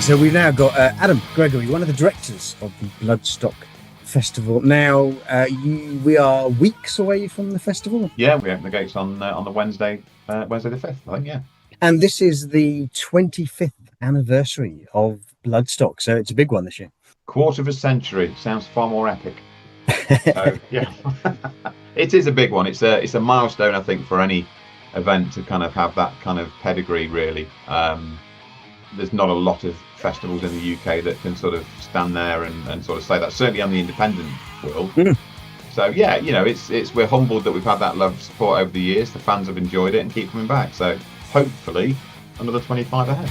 So we've now got Adam Gregory, one of the directors of the Bloodstock Festival. Now, we are weeks away from the festival. Yeah, we open the gates on the Wednesday the 5th, I think, yeah. And this is the 25th anniversary of Bloodstock, so it's a big one this year. Quarter of a century sounds far more epic. So, yeah, it is a big one. It's a milestone, I think, for any event to kind of have that kind of pedigree, really. There's not a lot of festivals in the UK that can sort of stand there and sort of say that, certainly on the independent world. So yeah, you know, we're humbled that we've had that love support over the years. The fans have enjoyed it and keep coming back. So hopefully another 25 ahead.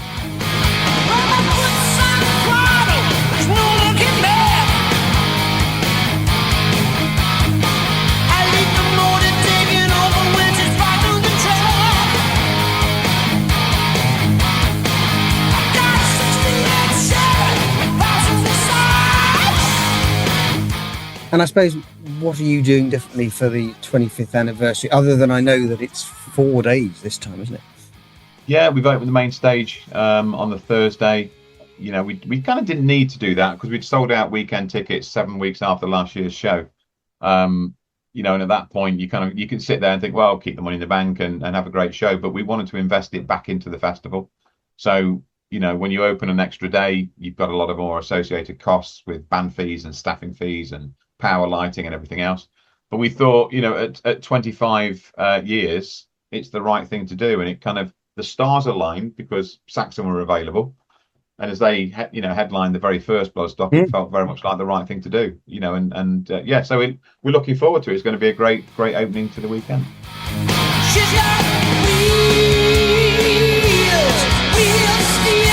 And I suppose, what are you doing differently for the 25th anniversary, other than I know that it's 4 days this time, isn't it? Yeah, we've opened the main stage on the Thursday. You know, we kind of didn't need to do that because we'd sold out weekend tickets 7 weeks after last year's show. You know, and at that point, you can sit there and think, well, keep the money in the bank and have a great show. But we wanted to invest it back into the festival. So, you know, when you open an extra day, you've got a lot of more associated costs with band fees and staffing fees and power lighting and everything else. But we thought, you know, at 25 years, it's the right thing to do. And it kind of, the stars aligned because Saxon were available. And as they, headlined the very first Bloodstock, it felt very much like the right thing to do, you know, yeah, so we're looking forward to it. It's going to be a great opening to the weekend. She's got wheels steel.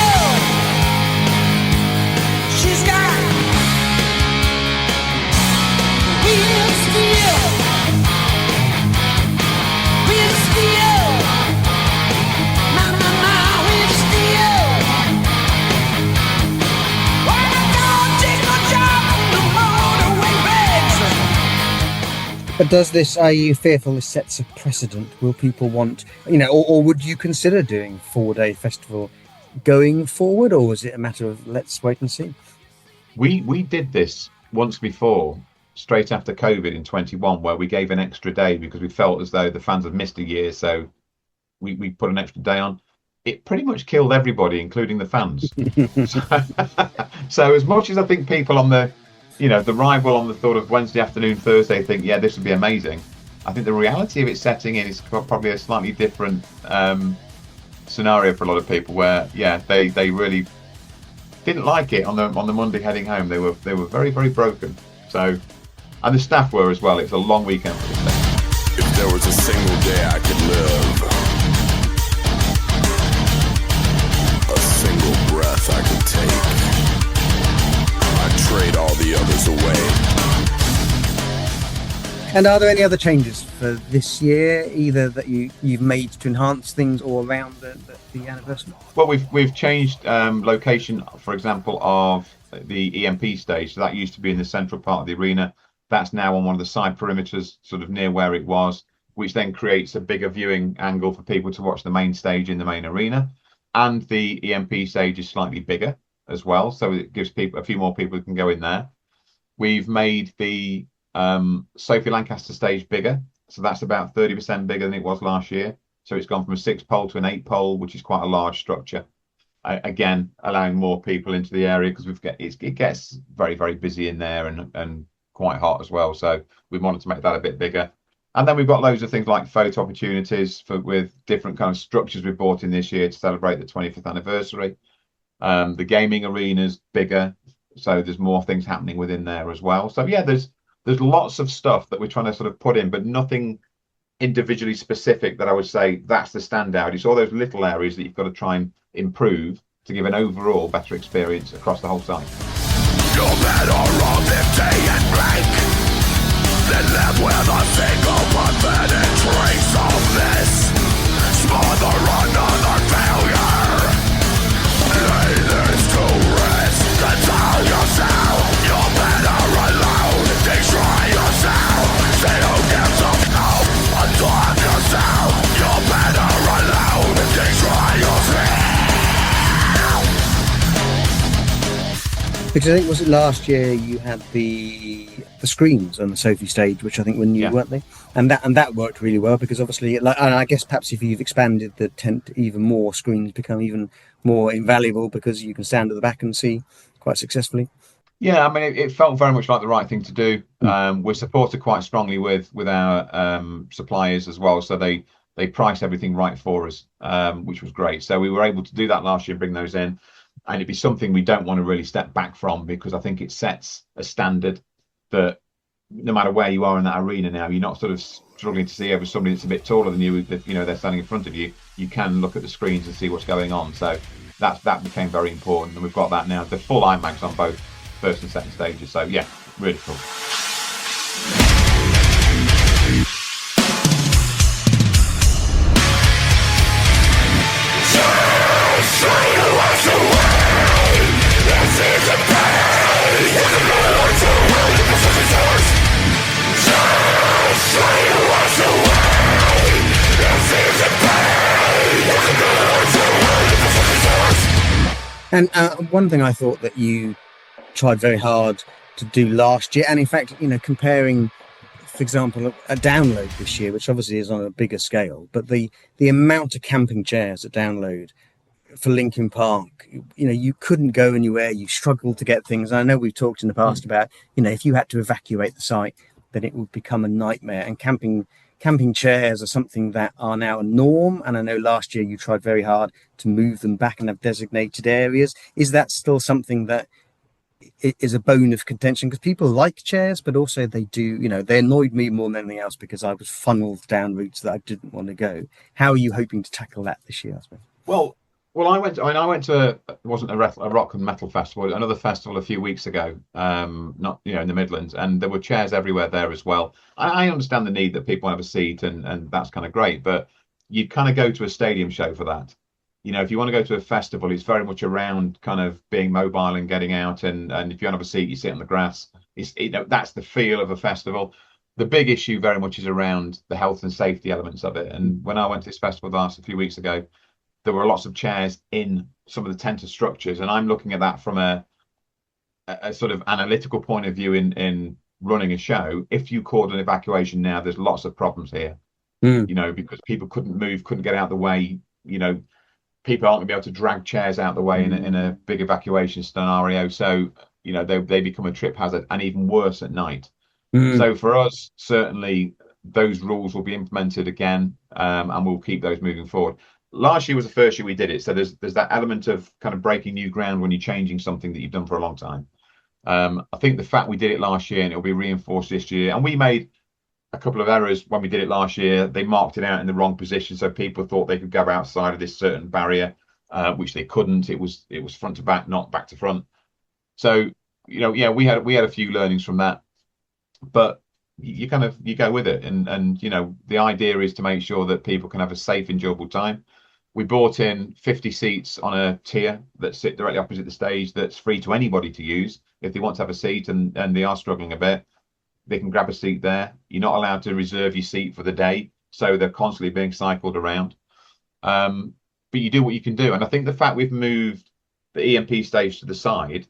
She's got wheels steel. Wheels steel. My, wheels steel. Why don't take no job from the motorway bags? But does this, are you fearful this sets a precedent? Will people want, you know, or would you consider doing 4-day festival going forward, or is it a matter of let's wait and see? We did this once before, straight after COVID in 21, where we gave an extra day because we felt as though the fans had missed a year, so we put an extra day on. It pretty much killed everybody, including the fans. So as much as I think people on the, you know, the rival on the thought of Wednesday afternoon, Thursday think, yeah, this would be amazing. I think the reality of it setting in is probably a slightly different scenario for a lot of people where, yeah, they really didn't like it on the Monday heading home. They were very, very broken. So, and the staff were as well. It's a long weekend for the staff. If there was a single day I could live, a single breath I could take, I'd trade all the others away. And are there any other changes for this year, either that you've made to enhance things or around the anniversary? Well, we've changed location, for example, of the EMP stage. So that used to be in the central part of the arena. That's now on one of the side perimeters, sort of near where it was, which then creates a bigger viewing angle for people to watch the main stage in the main arena. And the EMP stage is slightly bigger as well, so it gives people a few more people who can go in there. We've made the Sophie Lancaster stage bigger, so that's about 30% bigger than it was last year. So it's gone from a 6-pole to an 8-pole, which is quite a large structure. Again, allowing more people into the area because it gets very, very busy in there and quite hot as well. So we wanted to make that a bit bigger. And then we've got loads of things like photo opportunities with different kind of structures we brought in this year to celebrate the 25th anniversary. The gaming arena's bigger, so there's more things happening within there as well. So yeah, there's lots of stuff that we're trying to sort of put in, but nothing individually specific that I would say that's the standout. It's all those little areas that you've got to try and improve to give an overall better experience across the whole site. You're better off empty and blank than left with a single pathetic trace of this. Smother another failure. Lay this to rest and tell yourself you're better alone. Destroy yourself. Say who gives up now. Untalk yourself. You're better alone. Destroy yourself. Because I think, was it last year you had the screens on the Sophie stage, which I think were new, Yeah. weren't they? And that worked really well because obviously, like, and I guess perhaps if you've expanded the tent even more, screens become even more invaluable because you can stand at the back and see quite successfully. Yeah, I mean, it felt very much like the right thing to do. We're supported quite strongly with our suppliers as well, so they priced everything right for us, which was great. So we were able to do that last year, bring those in, and it'd be something we don't want to really step back from because I think it sets a standard that no matter where you are in that arena now, you're not sort of struggling to see over somebody that's a bit taller than you, that they're standing in front of you. You can look at the screens and see what's going on. So that became very important, and we've got that now. The full IMAX on both first and second stages. So yeah, really cool. And one thing I thought that you tried very hard to do last year, and in fact, comparing, for example, a download this year, which obviously is on a bigger scale, but the amount of camping chairs at download for Linkin Park, you couldn't go anywhere. You struggled to get things. I know we've talked in the past about, if you had to evacuate the site, then it would become a nightmare. And camping chairs are something that are now a norm. And I know last year you tried very hard to move them back and have designated areas. Is that still something that is a bone of contention? Because people like chairs, but also they do, they annoyed me more than anything else because I was funneled down routes that I didn't want to go. How are you hoping to tackle that this year, I suppose? Well, I went to, it wasn't a rock and metal festival, another festival a few weeks ago, not, in the Midlands, and there were chairs everywhere there as well. I understand the need that people have a seat, and that's kind of great, but you'd kind of go to a stadium show for that. If you want to go to a festival, it's very much around kind of being mobile and getting out, and if you don't have a seat, you sit on the grass. That's the feel of a festival. The big issue very much is around the health and safety elements of it. And when I went to this festival a few weeks ago, there were lots of chairs in some of the tented structures, and I'm looking at that from a sort of analytical point of view in running a show. If you called an evacuation now, there's lots of problems here, because people couldn't move, couldn't get out of the way. People aren't going to be able to drag chairs out of the way in a big evacuation scenario. So, they become a trip hazard, and even worse at night. So for us, certainly those rules will be implemented again, and we'll keep those moving forward. Last year was the first year we did it, so there's that element of kind of breaking new ground when you're changing something that you've done for a long time. I think the fact we did it last year, and it'll be reinforced this year, and we made a couple of errors when we did it last year. They marked it out in the wrong position, so people thought they could go outside of this certain barrier, which they couldn't. It was front to back, not back to front. So we had a few learnings from that, but you go with it, and the idea is to make sure that people can have a safe, enjoyable time. We brought in 50 seats on a tier that sit directly opposite the stage, that's free to anybody to use. If they want to have a seat and they are struggling a bit, they can grab a seat there. You're not allowed to reserve your seat for the day, so they're constantly being cycled around. But you do what you can do. And I think the fact we've moved the EMP stage to the side,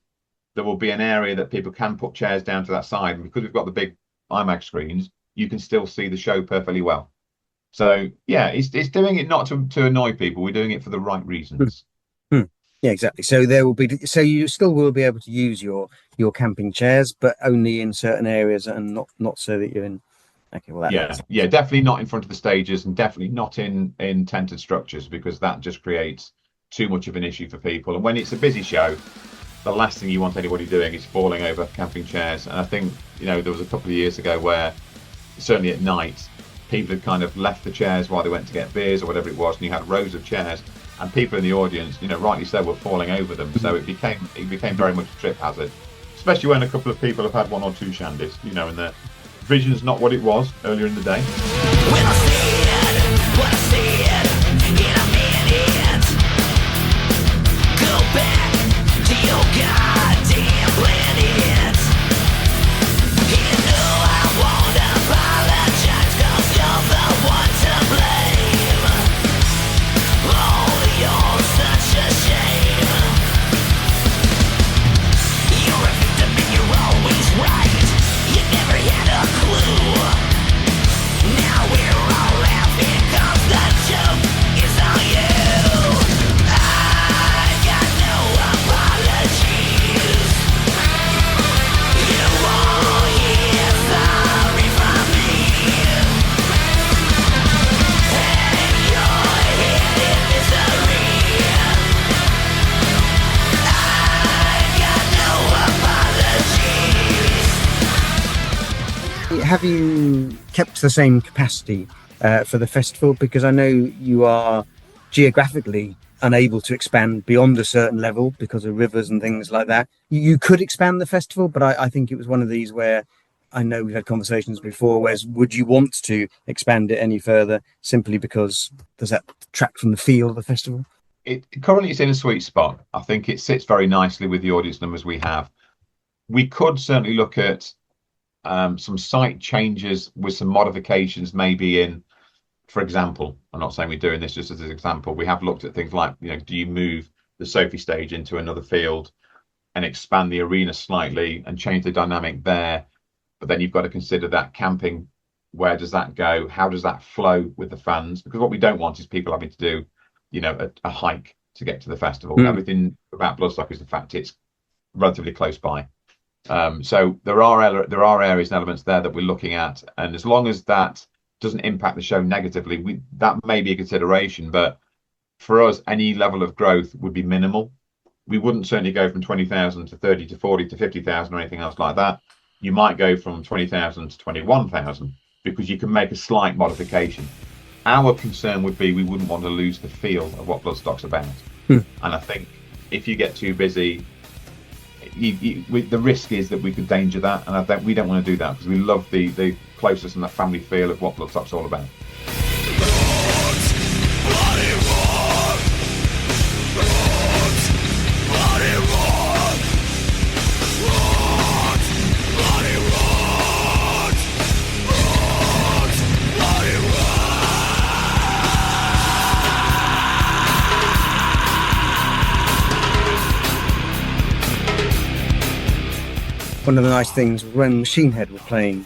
there will be an area that people can put chairs down to that side. And because we've got the big IMAX screens, you can still see the show perfectly well. So yeah, it's doing it not to annoy people. We're doing it for the right reasons. Yeah, exactly. So you still will be able to use your camping chairs, but only in certain areas, and not so that you're in. Okay, well, yeah, definitely not in front of the stages, and definitely not in tented structures, because that just creates too much of an issue for people. And when it's a busy show, the last thing you want anybody doing is falling over camping chairs. And I think there was a couple of years ago where, certainly at night, people had kind of left the chairs while they went to get beers or whatever it was, and you had rows of chairs, and people in the audience, rightly so, were falling over them. So it became very much a trip hazard, especially when a couple of people have had one or two shandies, and their vision's not what it was earlier in the day. When I see it in a minute, go back to your goddamn planet. You know I won't apologize, 'cause you're the one to blame. Oh, you're such a shame. You have you kept the same capacity for the festival? Because I know you are geographically unable to expand beyond a certain level because of rivers and things like that. You could expand the festival, but I think it was one of these where I know we've had conversations before, whereas would you want to expand it any further simply because does that detract from the feel of the festival? It currently it's in a sweet spot. I think it sits very nicely with the audience numbers we have. We could certainly look at some site changes with some modifications, maybe in, for example, I'm not saying we're doing this just as an example. We have looked at things like, do you move the Sophie stage into another field and expand the arena slightly and change the dynamic there? But then you've got to consider that camping. Where does that go? How does that flow with the fans? Because what we don't want is people having to do, a hike to get to the festival. Everything about Bloodstock is the fact it's relatively close by. So there are areas and elements there that we're looking at, and as long as that doesn't impact the show negatively, that may be a consideration. But for us, any level of growth would be minimal. We wouldn't certainly go from 20,000 to 30 to 40 to 50,000 or anything else like that. You might go from 20,000 to 21,000 because you can make a slight modification. Our concern would be we wouldn't want to lose the feel of what Bloodstock's about. And I think if you get too busy, the risk is that we could danger that, and I think we don't want to do that because we love the closeness and that family feel of what Bloodstock's all about. One of the nice things when Machine Head were playing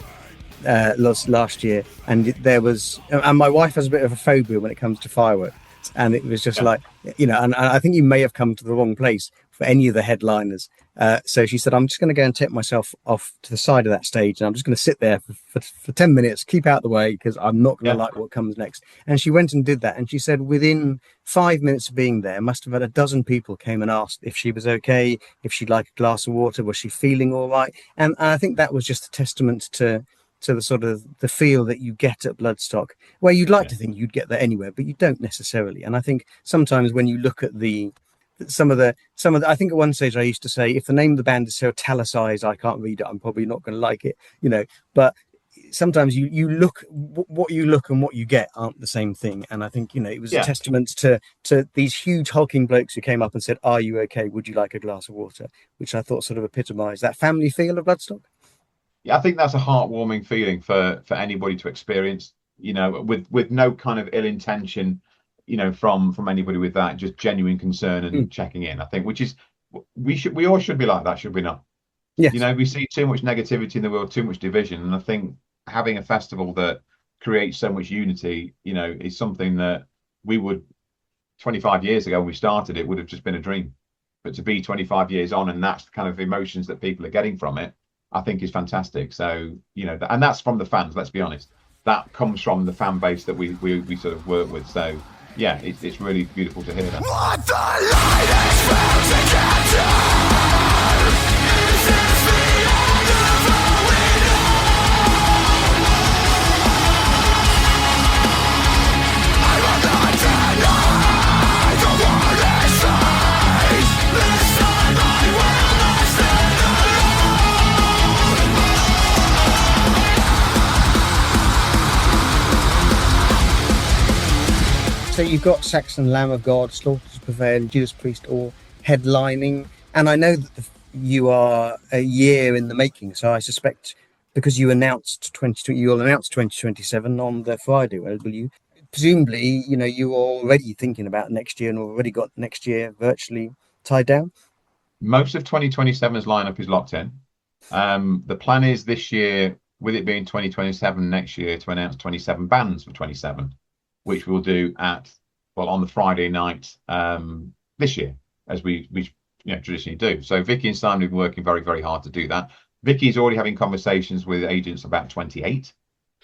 last year, and there was, and my wife has a bit of a phobia when it comes to fireworks, and it was just like, and I think you may have come to the wrong place for any of the headliners. So she said, I'm just going to go and take myself off to the side of that stage, and I'm just going to sit there for 10 minutes, keep out the way, because I'm not going to like what comes next. And she went and did that, and she said within 5 minutes of being there, must have had a dozen people came and asked if she was okay, if she'd like a glass of water, was she feeling all right? And I think that was just a testament to the sort of the feel that you get at Bloodstock, where you'd like to think you'd get that anywhere, but you don't necessarily. And I think sometimes when you look at some of the I think at one stage I used to say, if the name of the band is so italicized I can't read it, I'm probably not going to like it, but sometimes you look, what you look and what you get aren't the same thing. And I think it was a testament to these huge hulking blokes who came up and said, are you okay, would you like a glass of water, which I thought sort of epitomized that family feel of Bloodstock. I think that's a heartwarming feeling for anybody to experience, with no kind of ill intention, from anybody, with that just genuine concern and checking in. I think, which is, we all should be like that, should we not? Yes. We see too much negativity in the world, too much division, and I think having a festival that creates so much unity, is something that we would, 25 years ago when we started it, would have just been a dream. But to be 25 years on, and that's the kind of emotions that people are getting from it, I think is fantastic. So, and that's from the fans, let's be honest. That comes from the fan base that we sort of work with. So, yeah, it's really beautiful to hear that. What the light is frozen capture. Is this the end of all we know? I will not deny the word is safe. This time I will not stand alone. So you've got Saxon, Lamb of God, Slaughter's Prevail, and Judas Priest all headlining. And I know that you are a year in the making, so I suspect because you announced you'll announce 2027 on the Friday, will you? Presumably, you're already thinking about next year and already got next year virtually tied down. Most of 2027's lineup is locked in. The plan is this year, with it being 2027 next year, to announce 27 bands for 27. Which we'll do on the Friday night this year, as we traditionally do. So Vicky and Simon have been working very, very hard to do that. Vicky's already having conversations with agents about 28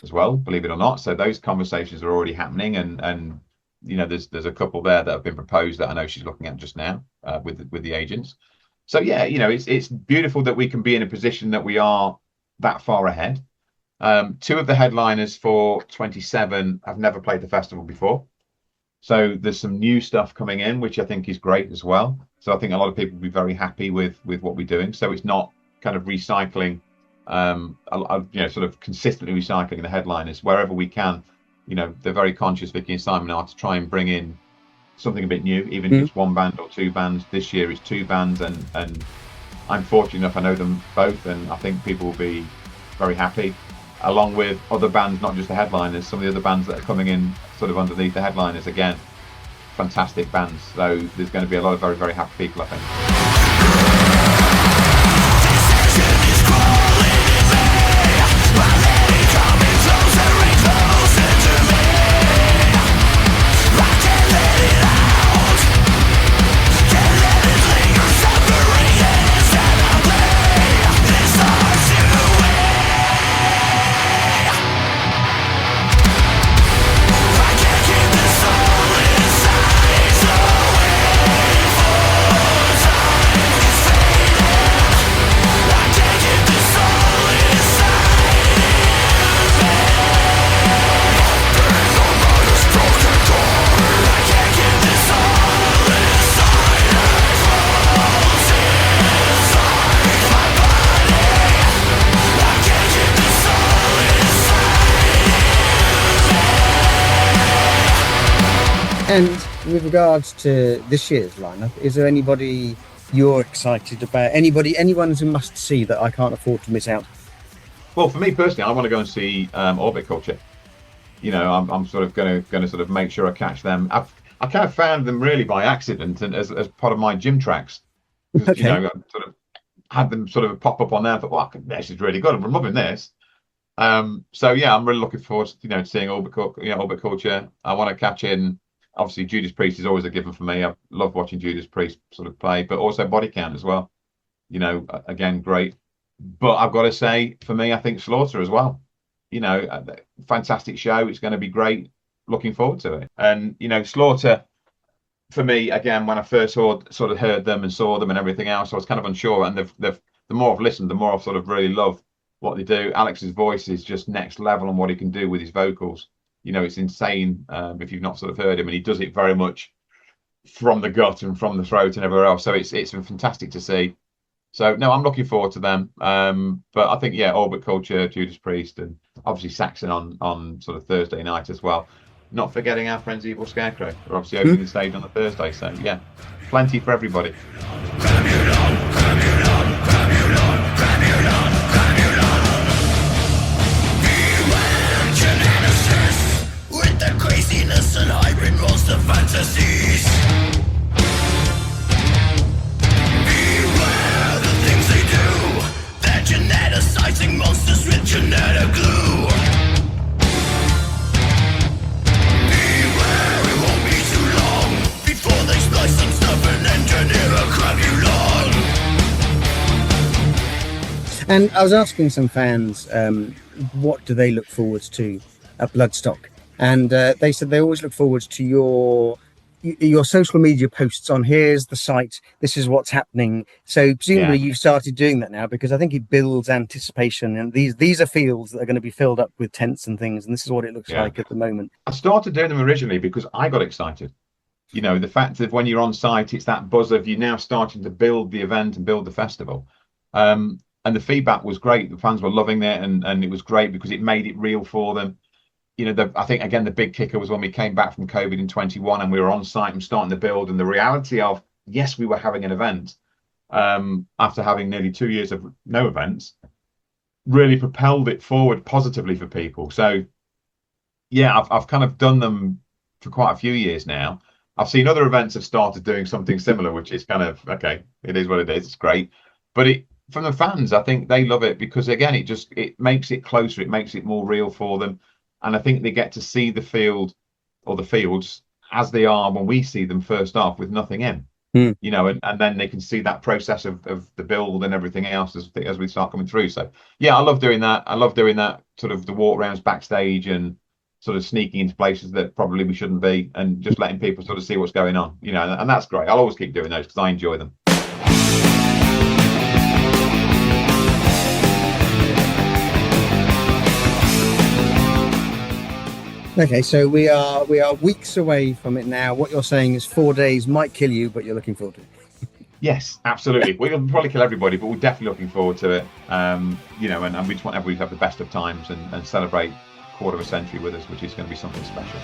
as well, believe it or not. So those conversations are already happening, and there's a couple there that have been proposed that I know she's looking at just now with the agents. So it's beautiful that we can be in a position that we are that far ahead. Two of the headliners for 27 have never played the festival before. So there's some new stuff coming in, which I think is great as well. So I think a lot of people will be very happy with what we're doing. So it's not kind of recycling, sort of consistently recycling the headliners wherever we can. They're very conscious, Vicky and Simon are, to try and bring in something a bit new, even if it's one band or two bands. This year it's two bands, and I'm fortunate enough, I know them both, and I think people will be very happy, along with other bands, not just the headliners, some of the other bands that are coming in sort of underneath the headliners. Again, fantastic bands. So there's going to be a lot of very, very happy people, I think. And with regards to this year's lineup, is there anybody you're excited about? Anyone who must see that I can't afford to miss out? Well, for me personally, I want to go and see Orbit Culture. I'm sort of going to sort of make sure I catch them. I kind of found them really by accident and as part of my gym tracks. Okay. I sort of had them sort of pop up on there. I thought, well, this is really good. I'm loving this. So yeah, I'm really looking forward to seeing Orbit Culture. I want to catch in. Obviously, Judas Priest is always a given for me. I love watching Judas Priest sort of play, but also Body Count as well. Again, great. But I've got to say, for me, I think Slaughter as well. Fantastic show. It's going to be great. Looking forward to it. And Slaughter, for me, again, when I first sort of heard them and saw them and everything else, I was kind of unsure. And the more I've listened, the more I've sort of really loved what they do. Alex's voice is just next level on what he can do with his vocals. It's insane if you've not sort of heard him, and he does it very much from the gut and from the throat and everywhere else. So it's fantastic to see. So no, I'm looking forward to them. But I think Orbit Culture, Judas Priest, and obviously Saxon on sort of Thursday night as well. Not forgetting our friends Evil Scarecrow. We're obviously opening the stage on the Thursday. So yeah, plenty for everybody. Craziness and hybrid monster fantasies. Beware the things they do. They're geneticizing monsters with genetic glue. Beware, it won't be too long before they splice some stuff and engineer a crapulon. And I was asking some fans, what do they look forward to at Bloodstock? And they said they always look forward to your social media posts on here's the site, this is what's happening. So presumably you've started doing that now, because I think it builds anticipation. And these are fields that are going to be filled up with tents and things. And this is what it looks like at the moment. I started doing them originally because I got excited. The fact that when you're on site, it's that buzz of you now starting to build the event and build the festival. And the feedback was great. The fans were loving it, and it was great because it made it real for them. I think, again, the big kicker was when we came back from COVID in 21 and we were on site and starting to build, and the reality of, yes, we were having an event after having nearly 2 years of no events, really propelled it forward positively for people. So, yeah, I've kind of done them for quite a few years now. I've seen other events have started doing something similar, which is kind of, okay, it is what it is. It's great. But from the fans, I think they love it because, again, it makes it closer. It makes it more real for them. And I think they get to see the field or the fields as they are when we see them first off with nothing in, and then they can see that process of the build and everything else as we start coming through. So, yeah, I love doing that. I love doing that sort of the walk rounds backstage and sort of sneaking into places that probably we shouldn't be and just letting people sort of see what's going on, and that's great. I'll always keep doing those because I enjoy them. Okay, so we are weeks away from it now. What you're saying is 4 days might kill you, but you're looking forward to it. Yes, absolutely. We'll probably kill everybody, but we're definitely looking forward to it. You know, and we just want everybody to have the best of times and celebrate quarter of a century with us, which is going to be something special.